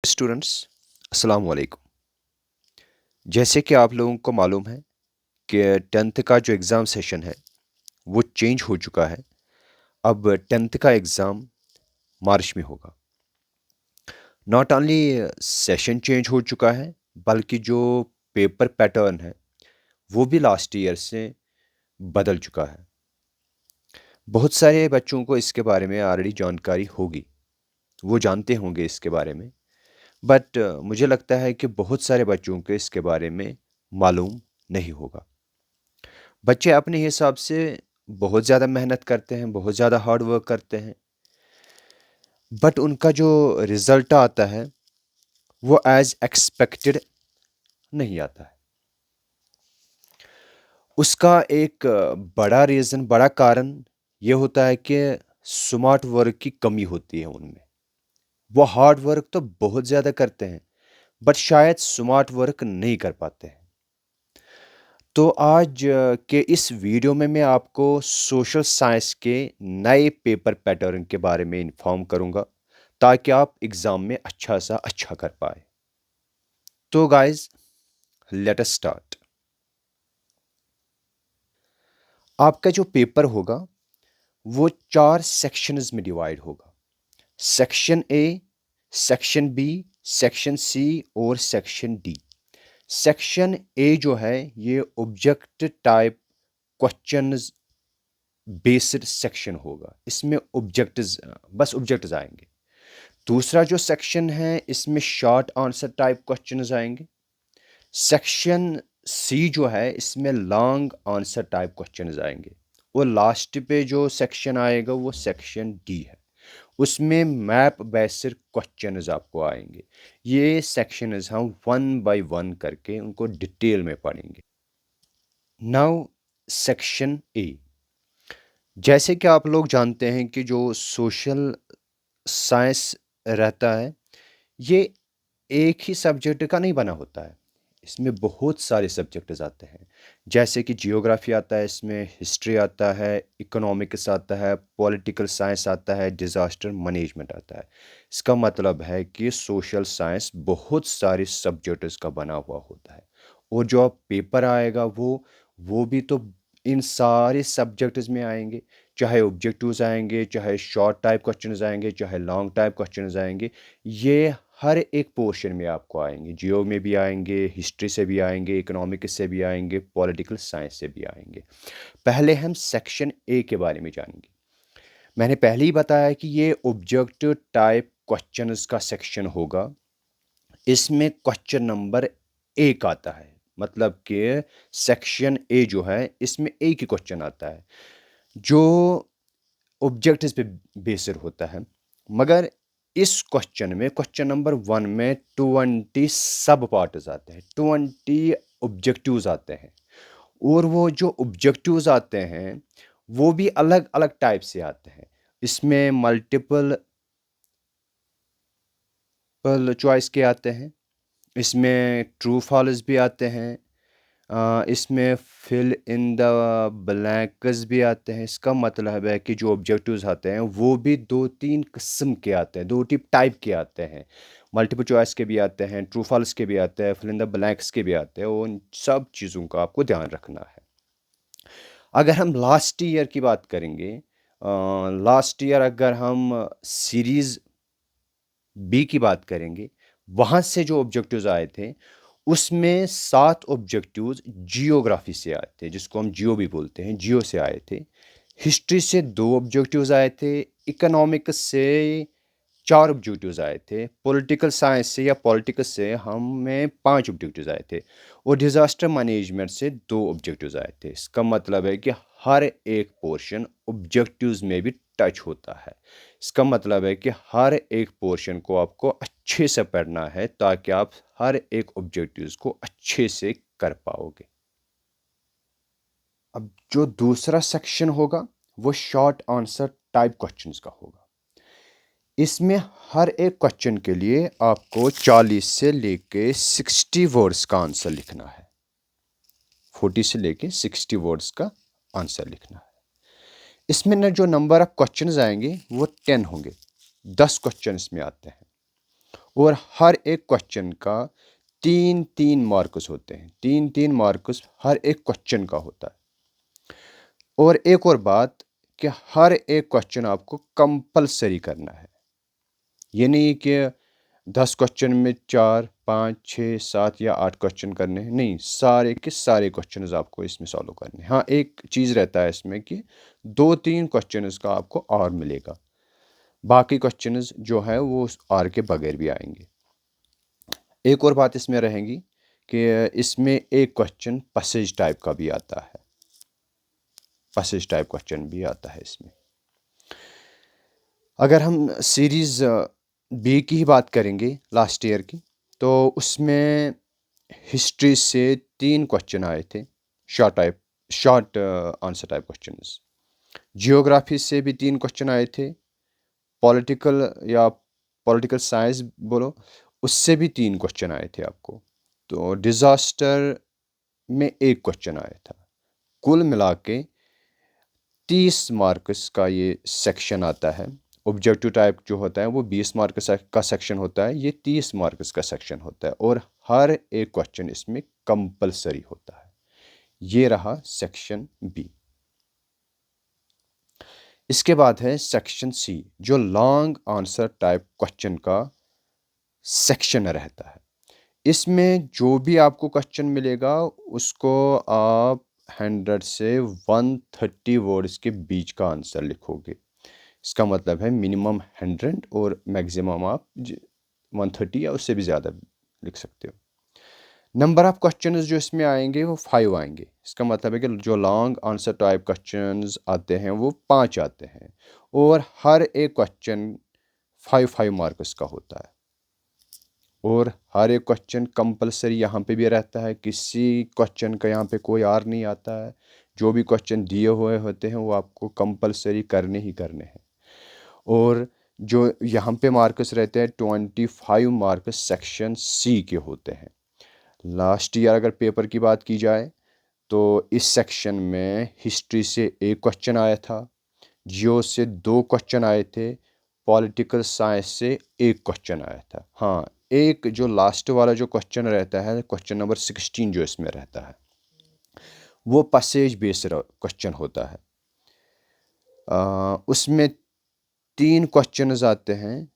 Students, अस्सलाम वालेकुम। जैसे कि आप लोगों को मालूम है कि 10th का जो एग्ज़ाम सेशन है वो चेंज हो चुका है। अब 10th का एग्ज़ाम मार्च में होगा। नॉट ओनली सेशन चेंज हो चुका है, बल्कि जो पेपर पैटर्न है वो भी लास्ट ईयर से बदल चुका है। बहुत सारे बच्चों को इसके बारे में ऑलरेडी जानकारी होगी, वो जानते होंगे इसके बारे में। बट मुझे लगता है कि बहुत सारे बच्चों को इसके बारे में मालूम नहीं होगा। बच्चे अपने हिसाब से बहुत ज़्यादा मेहनत करते हैं, बहुत ज़्यादा हार्ड वर्क करते हैं, बट उनका जो रिज़ल्ट आता है वो एज़ एक्सपेक्टेड नहीं आता है। उसका एक बड़ा रीज़न, बड़ा कारण ये होता है कि स्मार्ट वर्क की कमी होती है उनमें। वो हार्ड वर्क तो बहुत ज़्यादा करते हैं, बट शायद स्मार्ट वर्क नहीं कर पाते हैं। तो आज के इस वीडियो में मैं आपको सोशल साइंस के नए पेपर पैटर्न के बारे में इन्फॉर्म करूंगा, ताकि आप एग्ज़ाम में अच्छा कर पाए। तो गाइस, लेट अस स्टार्ट। आपका जो पेपर होगा वो 4 सेक्शंस में डिवाइड होगा। Section A, section B, section C और सेक्शन डी। सेक्शन ए जो है ये object type questions based section होगा। इसमें बस ऑब्जेक्ट्स आएंगे। दूसरा जो सेक्शन है इसमें शॉर्ट आंसर टाइप क्वेश्चंस आएंगे। सेक्शन सी जो है इसमें लॉन्ग आंसर टाइप क्वेश्चंस आएंगे। और लास्ट पे जो सेक्शन आएगा वो सेक्शन डी है। उसमें मैप बेस्ड क्वेश्चंस आपको आएंगे। ये सेक्शंस हम वन बाय वन करके उनको डिटेल में पढ़ेंगे। Now section A. जैसे कि आप लोग जानते हैं कि जो सोशल साइंस रहता है ये एक ही सब्जेक्ट का नहीं बना होता है। इसमें बहुत सारे सब्जेक्ट्स आते हैं। जैसे कि जियोग्राफी आता है, इसमें हिस्ट्री आता है, इकोनॉमिक्स आता है, पॉलिटिकल साइंस आता है, डिज़ास्टर मैनेजमेंट आता है। इसका मतलब है कि सोशल साइंस बहुत सारे सब्जेक्ट्स का बना हुआ होता है। और जो अब पेपर आएगा वो भी तो इन सारे सब्जेक्ट्स में आएंगे। चाहे ऑब्जेक्टिव्स आएंगे, चाहे शॉर्ट टाइप क्वेश्चंस आएंगे, चाहे लॉन्ग टाइप क्वेश्चंस आएंगे। ये हर एक पोर्शन में आपको आएंगे। जियो में भी आएंगे, हिस्ट्री से भी आएंगे, इकोनॉमिक्स से भी आएंगे, पॉलिटिकल साइंस से भी आएंगे। पहले हम सेक्शन ए के बारे में जानेंगे। मैंने पहले ही बताया कि ये ऑब्जेक्टिव टाइप क्वेश्चंस का सेक्शन होगा। इसमें क्वेश्चन नंबर 1 आता है। मतलब कि सेक्शन ए जो है इसमें एक ही क्वेश्चन आता है जो ऑब्जेक्ट्स पे बेस्ड होता है। मगर इस क्वेश्चन में, क्वेश्चन नंबर 1 में 20 सब पार्ट्स आते हैं, 20 ऑब्जेक्टिव्स आते हैं। और वो जो ऑब्जेक्टिव्स आते हैं वो भी अलग अलग टाइप से आते हैं। इसमें मल्टीपल चॉइस के आते हैं, इसमें ट्रू फॉल्स भी आते हैं, इसमें फिल इन द ब्लैंक्स भी आते हैं। इसका मतलब है कि जो ऑब्जेक्टिव्स आते हैं वो भी 2-3 किस्म के आते हैं, 2 टाइप के आते हैं। मल्टीपल चॉइस के भी आते हैं, ट्रू फॉल्स के भी आते हैं, फिल इन द ब्लैंक्स के भी आते हैं। उन सब चीज़ों का आपको ध्यान रखना है। अगर हम लास्ट ईयर की बात करेंगे, लास्ट ईयर अगर हम सीरीज़ बी की बात करेंगे, वहाँ से जो ऑब्जेक्टिव्स आए थे उसमें 7 ऑब्जेक्टिव्स जियोग्राफी से आए थे, जिसको हम जियो भी बोलते हैं, जियो से आए थे। हिस्ट्री से 2 ऑब्जेक्टिव्स आए थे, इकोनॉमिक्स से 4 ऑब्जेक्टिव्स आए थे, पॉलिटिकल साइंस से या पॉलिटिक्स से हमें 5 ऑब्जेक्टिव्स आए थे, और डिज़ास्टर मैनेजमेंट से 2 ऑब्जेक्टिव्स आए थे। इसका मतलब है कि हर एक पोर्शन ऑब्जेक्टिव्स में भी टच होता है। इसका मतलब है कि हर एक पोर्शन को आपको अच्छे से पढ़ना है, ताकि आप हर एक ऑब्जेक्टिव्स को अच्छे से कर पाओगे। अब जो दूसरा सेक्शन होगा वो शॉर्ट आंसर टाइप क्वेश्चंस का होगा। इसमें हर एक क्वेश्चन के लिए आपको 40 से लेके 60 वर्ड्स का आंसर लिखना है। 40 से लेके 60 वर्ड्स का आंसर लिखना है। इसमें जो नंबर ऑफ क्वेश्चंस आएंगे वो 10 होंगे। 10 क्वेश्चन इसमें आते हैं। और हर एक क्वेश्चन का 3-3 मार्क्स होते हैं, 3-3 मार्क्स हर एक क्वेश्चन का होता है। और एक और बात कि हर एक क्वेश्चन आपको कंपलसरी करना है। ये नहीं कि 10 क्वेश्चन में 4, 5, 6, 7 या 8 क्वेश्चन करने हैं, नहीं, सारे के सारे क्वेश्चन आपको इसमें सॉल्व करने हैं। हाँ, एक चीज़ रहता है इसमें कि 2-3 क्वेश्चन का आपको और मिलेगा, बाकी क्वेश्चन जो है वो आर के बगैर भी आएंगे। एक और बात इसमें रहेगी कि इसमें एक क्वेश्चन पैसेज टाइप का भी आता है, पैसेज टाइप क्वेश्चन भी आता है इसमें। अगर हम सीरीज़ बी की ही बात करेंगे लास्ट ईयर की, तो उसमें हिस्ट्री से 3 क्वेश्चन आए थे, short answer type questions. Geography से भी 3 क्वेश्चन आए थे, पॉलिटिकल साइंस बोलो, उससे भी 3 क्वेश्चन आए थे आपको। तो डिज़ास्टर में 1 क्वेश्चन आया था। कुल मिला के 30 मार्क्स का ये सेक्शन आता है। ऑब्जेक्टिव टाइप जो होता है वो 20 मार्क्स का सेक्शन होता है, ये 30 मार्क्स का सेक्शन होता है और हर एक क्वेश्चन इसमें कंपलसरी होता है। ये रहा सेक्शन बी। इसके बाद है सेक्शन सी, जो लॉन्ग आंसर टाइप क्वेश्चन का सेक्शन रहता है। इसमें जो भी आपको क्वेश्चन मिलेगा उसको आप 100 से 130 वर्ड्स के बीच का आंसर लिखोगे। इसका मतलब है मिनिमम 100 और मैक्सिमम आप 130 या उससे भी ज़्यादा लिख सकते हो। नंबर ऑफ क्वेश्चंस जो इसमें आएंगे वो 5 आएंगे। इसका मतलब है कि जो लॉन्ग आंसर टाइप क्वेश्चंस आते हैं वो 5 आते हैं और हर एक क्वेश्चन 5-5 मार्क्स का होता है। और हर एक क्वेश्चन कंपलसरी यहाँ पे भी रहता है, किसी क्वेश्चन का यहाँ पे कोई आर नहीं आता है। जो भी क्वेश्चन दिए हुए होते हैं वो आपको कंपलसरी करने ही करने हैं। और जो यहाँ पे मार्क्स रहते हैं 25 मार्क्स सेक्शन सी के होते हैं। लास्ट ईयर अगर पेपर की बात की जाए तो इस सेक्शन में हिस्ट्री से 1 क्वेश्चन आया था, जियो से 2 क्वेश्चन आए थे, पॉलिटिकल साइंस से 1 क्वेश्चन आया था। हाँ, एक जो लास्ट वाला जो क्वेश्चन रहता है, क्वेश्चन नंबर 16 जो इसमें रहता है, वो पैसेज बेस्ड क्वेश्चन होता है। उसमें 3 क्वेश्चंस आते हैं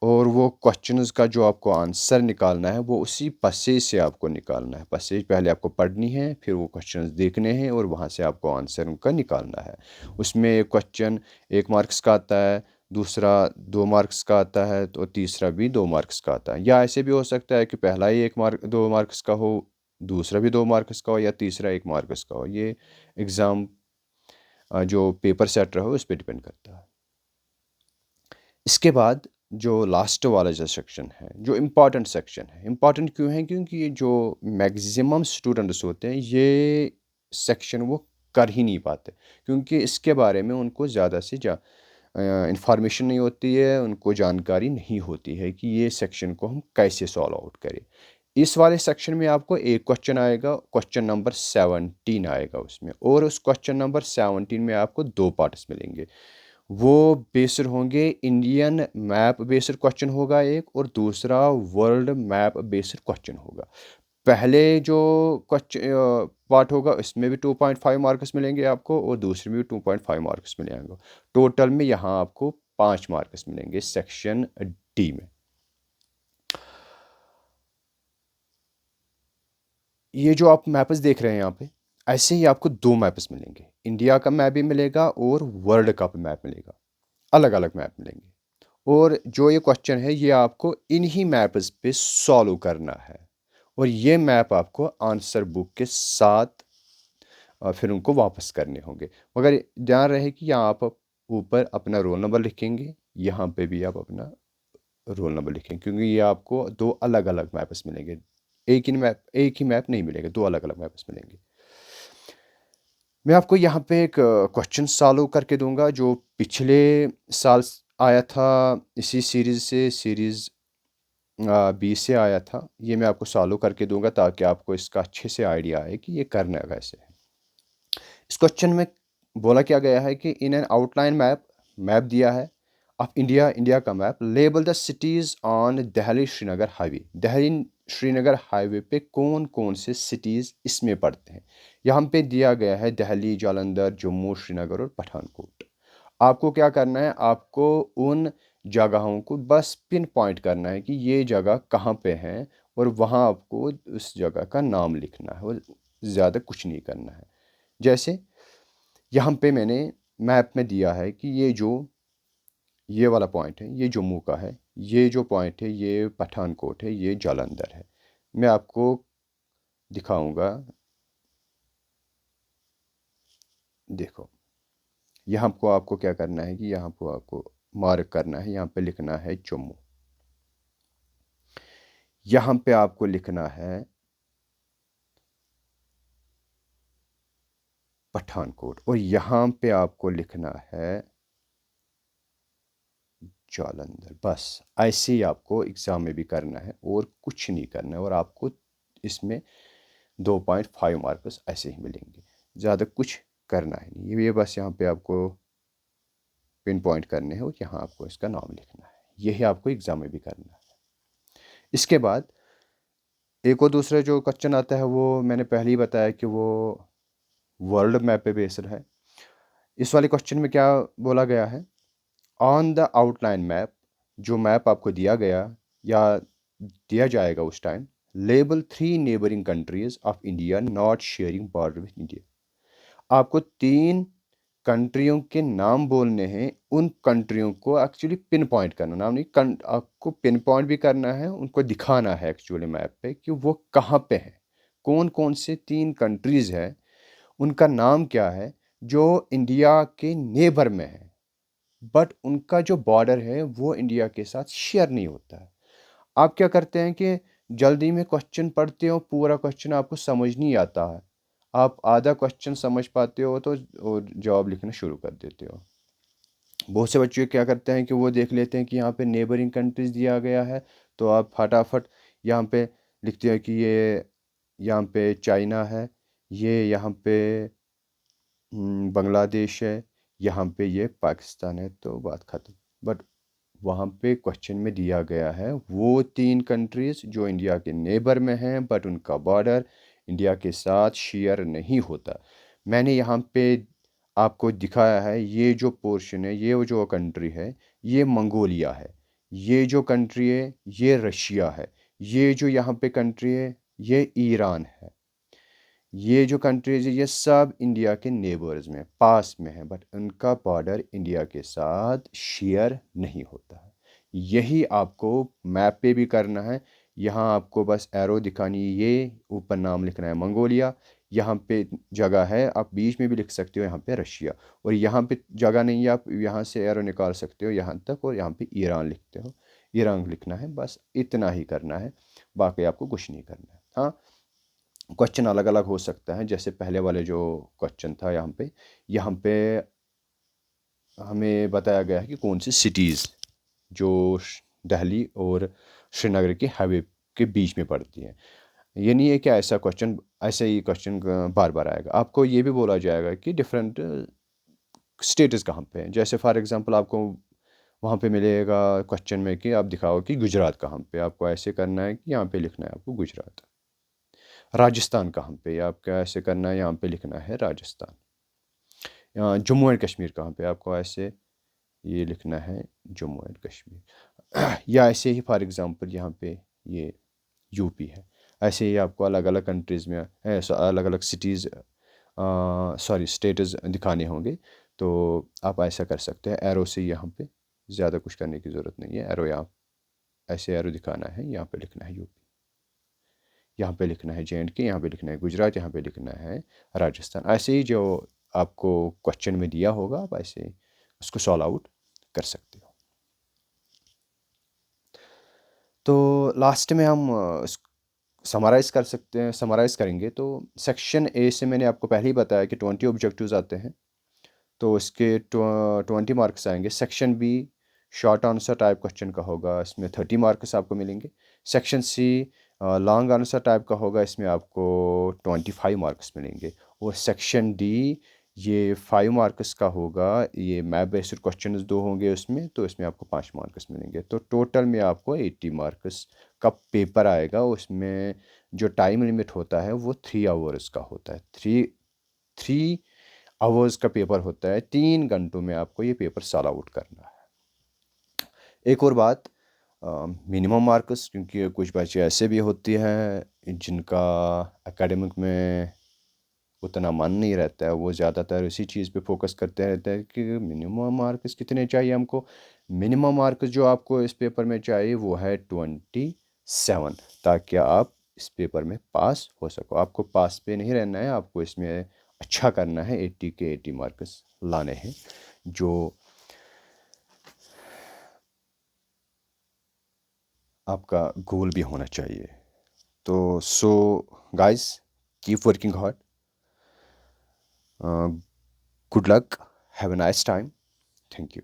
और वो क्वेश्चंस का जो आपको आंसर निकालना है वो उसी पैसेज से आपको निकालना है। पैसेज पहले आपको पढ़नी है, फिर वो क्वेश्चंस देखने हैं और वहाँ से आपको आंसर उनका निकालना है। उसमें एक क्वेश्चन 1 मार्क्स का आता है, दूसरा 2 मार्क्स का आता है, तो तीसरा भी 2 मार्क्स का आता है। या ऐसे भी हो सकता है कि पहला ही 2 मार्क्स का हो, दूसरा भी 2 मार्क्स का हो, या तीसरा 1 मार्क्स का हो। ये एग्ज़ाम जो पेपर सेट रहा हो उस पर डिपेंड करता है। इसके बाद जो लास्ट वाला जो सेक्शन है, जो इम्पॉर्टेंट सेक्शन है, इम्पॉर्टेंट क्यों है? क्योंकि ये जो मैक्सिमम स्टूडेंट्स होते हैं ये सेक्शन वो कर ही नहीं पाते, क्योंकि इसके बारे में उनको ज़्यादा से इंफॉर्मेशन नहीं होती है, उनको जानकारी नहीं होती है कि ये सेक्शन को हम कैसे सॉल्व आउट करें। इस वाले सेक्शन में आपको एक क्वेश्चन आएगा, क्वेश्चन नंबर 17 आएगा उसमें, और उस क्वेश्चन नंबर 17 में आपको 2 पार्ट्स मिलेंगे। वो बेस्ड होंगे, इंडियन मैप बेस्ड क्वेश्चन होगा एक, और दूसरा वर्ल्ड मैप बेस्ड क्वेश्चन होगा। पहले जो क्वेश्चन पार्ट होगा इसमें भी 2.5 मार्क्स मिलेंगे आपको, और दूसरे में भी 2.5 मार्क्स मिलेंगे। टोटल में यहाँ आपको 5 मार्क्स मिलेंगे सेक्शन डी में। ये जो आप मैप्स देख रहे हैं यहाँ पे, ऐसे ही आपको 2 मैप्स मिलेंगे, इंडिया का मैप भी मिलेगा और वर्ल्ड का भी मैप मिलेगा, अलग अलग मैप मिलेंगे। और जो ये क्वेश्चन है ये आपको इन्हीं मैप्स पे सॉल्व करना है, और ये मैप आपको आंसर बुक के साथ फिर उनको वापस करने होंगे। मगर ध्यान रहे कि यहाँ आप ऊपर अपना रोल नंबर लिखेंगे, यहाँ पे भी आप अपना रोल नंबर लिखेंगे, क्योंकि ये आपको 2 अलग अलग मैप्स मिलेंगे। एक ही मैप नहीं मिलेगा, 2 अलग अलग मैप्स मिलेंगे। मैं आपको यहाँ पे एक क्वेश्चन सॉल्व करके दूंगा जो पिछले साल आया था इसी सीरीज़ से, सीरीज़ बी से आया था। ये मैं आपको सॉल्व करके दूंगा ताकि आपको इसका अच्छे से आइडिया आए कि ये करना कैसे है। इस क्वेश्चन में बोला क्या गया है कि इन एन आउटलाइन मैप दिया है, ऑफ इंडिया, इंडिया का map. Label the cities on Delhi Srinagar highway. Delhi Srinagar highway पे कौन कौन से सिटीज़ इसमें पड़ते हैं। यहाँ पे दिया गया है दिल्ली, जालंधर, जम्मू, श्रीनगर और पठानकोट। आपको क्या करना है, आपको उन जगहों को बस पिन पॉइंट करना है कि ये जगह कहाँ पे है, और वहाँ आपको उस जगह का नाम लिखना है और ज़्यादा कुछ नहीं करना है। जैसे यहाँ पे मैंने मैप में दिया है कि ये वाला पॉइंट है, ये जम्मू का है, ये जो पॉइंट है ये पठानकोट है, ये जालंधर है। मैं आपको दिखाऊंगा, देखो यहाँ को आपको क्या करना है कि यहाँ को आपको मार्क करना है, यहाँ पे लिखना है जम्मू, यहाँ पे आपको लिखना है पठानकोट, और यहाँ पे आपको लिखना है जालंधर। बस ऐसे ही आपको एग्ज़ाम में भी करना है और कुछ नहीं करना है, और आपको इसमें 2.5 मार्क्स ऐसे ही मिलेंगे, ज़्यादा कुछ करना है नहीं। ये बस यहाँ पे आपको पिन पॉइंट करने हैं और यहाँ आपको इसका नाम लिखना है। यही आपको एग्ज़ाम में भी करना है। इसके बाद एक और दूसरा जो क्वेश्चन आता है वो मैंने पहले ही बताया कि वो वर्ल्ड मैप पे बेस्ड है। इस वाले क्वेश्चन में क्या बोला गया है, ऑन द आउटलाइन मैप, जो मैप आपको दिया गया या दिया जाएगा उस time, label 3 neighbouring countries of India not sharing border with India. आपको 3 कंट्रियों के नाम बोलने हैं, उन कंट्रियों को एक्चुअली पिन पॉइंट करना, नाम नहीं, आपको पिन पॉइंट भी करना है, उनको दिखाना है एक्चुअली मैप पे कि वो कहाँ पे है, कौन कौन से 3 कंट्रीज़ है, उनका नाम क्या है जो इंडिया के नेबर में है, बट उनका जो बॉर्डर है वो इंडिया के साथ शेयर नहीं होता है। आप क्या करते हैं कि जल्दी में क्वेश्चन पढ़ते हो, पूरा क्वेश्चन आपको समझ नहीं आता है, आप आधा क्वेश्चन समझ पाते हो तो और जवाब लिखना शुरू कर देते हो। बहुत से बच्चे क्या करते हैं कि वो देख लेते हैं कि यहाँ पे नेबरिंग कंट्रीज़ दिया गया है, तो आप फटाफट यहाँ पे लिखते हैं कि ये यहाँ पे चाइना है, ये यहाँ पे बांग्लादेश है, यहाँ पे ये पाकिस्तान है, तो बात ख़त्म। बट वहाँ पे क्वेश्चन में दिया गया है वो 3 कंट्रीज़ जो इंडिया के नेबर में हैं, बट उनका बॉर्डर इंडिया के साथ शेयर नहीं होता। मैंने यहाँ पे आपको दिखाया है, ये जो पोर्शन है, ये जो कंट्री है, ये मंगोलिया है, ये जो कंट्री है ये रशिया है, ये जो यहाँ पे कंट्री है ये ईरान है, ये जो कंट्रीज है ये सब इंडिया के नेबर्स में पास में है, बट उनका बॉर्डर इंडिया के साथ शेयर नहीं होता है। यही आपको मैप पे भी करना है। यहाँ आपको बस एरो दिखानी है, ये ऊपर नाम लिखना है मंगोलिया, यहाँ पे जगह है, आप बीच में भी लिख सकते हो यहाँ पे रशिया, और यहाँ पे जगह नहीं है, आप यहाँ से एरो निकाल सकते हो यहाँ तक, और यहाँ पे ईरान लिखते हो, ईरान लिखना है। बस इतना ही करना है, बाकी आपको कुछ नहीं करना है। हाँ, क्वेश्चन अलग अलग हो सकता है, जैसे पहले वाले जो क्वेश्चन था यहाँ पे हमें बताया गया है कि कौन सी सिटीज़ जो दिल्ली और श्रीनगर के हाईवे के बीच में पड़ती हैं। ये नहीं है कि ऐसा ही क्वेश्चन बार बार आएगा। आपको ये भी बोला जाएगा कि डिफरेंट स्टेट्स कहाँ पे हैं। जैसे फॉर एग्जांपल आपको वहाँ पे मिलेगा क्वेश्चन में कि आप दिखाओ कि गुजरात कहाँ पे, आपको ऐसे करना है कि यहाँ पे लिखना है आपको गुजरात। राजस्थान कहाँ पे, आपको ऐसे करना है, यहाँ पे लिखना है राजस्थान। जम्मू एंड कश्मीर कहाँ पे, आपको ऐसे ये लिखना है जम्मू एंड कश्मीर। या ऐसे ही फॉर एग्ज़ाम्पल यहाँ पे ये यूपी है। ऐसे ही आपको अलग अलग कंट्रीज़ में अलग अलग सिटीज़ स्टेट्स दिखाने होंगे, तो आप ऐसा कर सकते हैं एरो से। यहाँ पे ज़्यादा कुछ करने की ज़रूरत नहीं है, एरो यहाँ ऐसे एरो दिखाना है, यहाँ पे लिखना है यूपी, यहाँ पे लिखना है J&K, यहाँ पे लिखना है गुजरात, यहाँ पे लिखना है राजस्थान। ऐसे ही जो आपको क्वेश्चन में दिया होगा आप ऐसे उसको सॉल्व आउट कर सकते हो। तो लास्ट में हम समराइज़ कर सकते हैं, समराइज़ करेंगे। तो सेक्शन ए से मैंने आपको पहले ही बताया कि 20 ऑब्जेक्टिव्स आते हैं, तो इसके 20 मार्क्स आएंगे। Section B short answer type question का होगा, इसमें 30 मार्क्स आपको मिलेंगे। Section C long answer type का होगा, इसमें आपको 25 मार्क्स मिलेंगे। और सेक्शन डी ये 5 मार्क्स का होगा, ये मैप बेस्ड क्वेश्चन 2 होंगे उसमें, तो इसमें आपको 5 मार्क्स मिलेंगे। तो टोटल में आपको 80 मार्क्स का पेपर आएगा। उसमें जो टाइम लिमिट होता है वो 3 आवर्स का होता है। 3 आवर्स का पेपर होता है। 3 घंटों में आपको ये पेपर सॉल्व आउट करना है। एक और बात, मिनिमम मार्क्स, क्योंकि कुछ बच्चे ऐसे भी होते हैं जिनका एकेडमिक में उतना मन नहीं रहता है, वो ज़्यादातर इसी चीज़ पे फोकस करते रहते हैं कि मिनिमम मार्क्स कितने चाहिए हमको। मिनिमम मार्क्स जो आपको इस पेपर में चाहिए वो है 27, ताकि आप इस पेपर में पास हो सको। आपको पास पे नहीं रहना है, आपको इसमें अच्छा करना है। 80 के 80 मार्क्स लाने हैं, जो आपका गोल भी होना चाहिए। तो so guys, keep working hard, good luck, have a nice time, thank you।